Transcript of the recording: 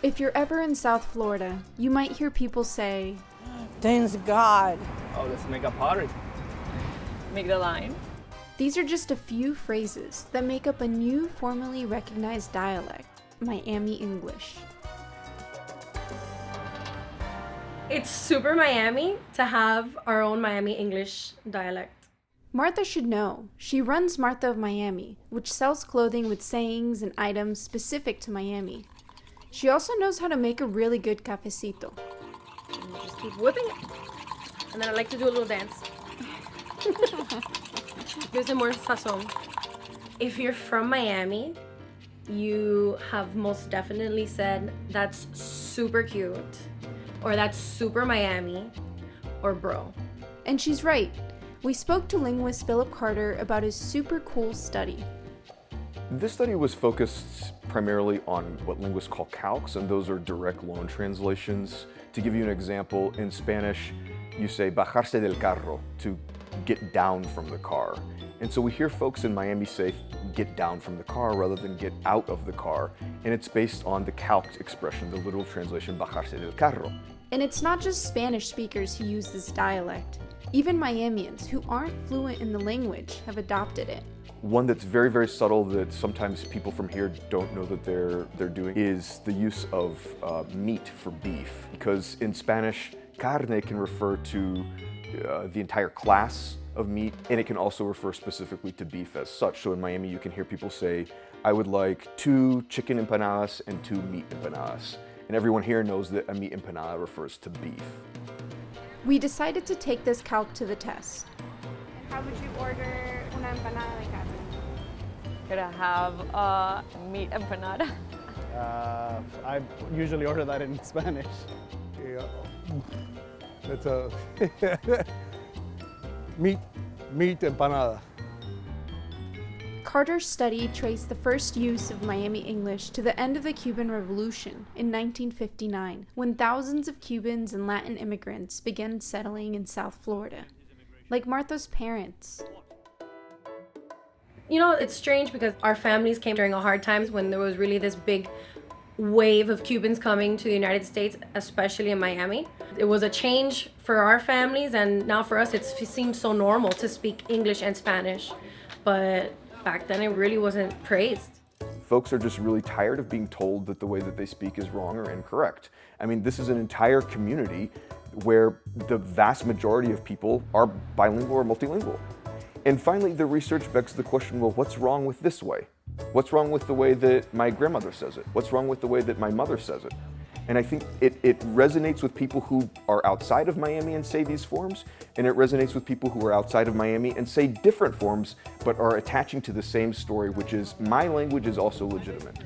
If you're ever in South Florida, you might hear people say, Thanks God. Oh, let's make a party. Make the line. These are just a few phrases that make up a new formally recognized dialect, Miami English. It's super Miami to have our own Miami English dialect. Martha should know. She runs Martha of Miami, which sells clothing with sayings and items specific to Miami. She also knows how to make a really good cafecito. And you just keep whipping it. And then I like to do a little dance. Gives it more sazon. If you're from Miami, you have most definitely said, that's super cute, or that's super Miami, or bro. And she's right. We spoke to linguist Philip Carter about his super cool study. This study was focused primarily on what linguists call calques, and those are direct loan translations. To give you an example, in Spanish, you say bajarse del carro, to get down from the car. And so we hear folks in Miami say get down from the car rather than get out of the car, and it's based on the calqued expression, the literal translation, bajarse del carro. And it's not just Spanish speakers who use this dialect. Even Miamians who aren't fluent in the language have adopted it. One that's very, very subtle that sometimes people from here don't know that they're doing is the use of meat for beef. Because in Spanish, carne can refer to the entire class of meat, and it can also refer specifically to beef as such. So in Miami, you can hear people say, I would like 2 chicken empanadas and 2 meat empanadas. And everyone here knows that a meat empanada refers to beef. We decided to take this calque to the test. How would you order una empanada de carne? Could I have a meat empanada? I usually order that in Spanish. Yeah. That's a meat empanada. Carter's study traced the first use of Miami English to the end of the Cuban Revolution in 1959, when thousands of Cubans and Latin immigrants began settling in South Florida, like Martha's parents. You know, it's strange because our families came during a hard times when there was really this big wave of Cubans coming to the United States, especially in Miami. It was a change for our families, and now for us it seems so normal to speak English and Spanish, but back then it really wasn't praised. Folks are just really tired of being told that the way that they speak is wrong or incorrect. I mean, this is an entire community where the vast majority of people are bilingual or multilingual. And finally, the research begs the question, well, what's wrong with this way? What's wrong with the way that my grandmother says it? What's wrong with the way that my mother says it? And I think it resonates with people who are outside of Miami and say these forms, and it resonates with people who are outside of Miami and say different forms, but are attaching to the same story, which is my language is also legitimate.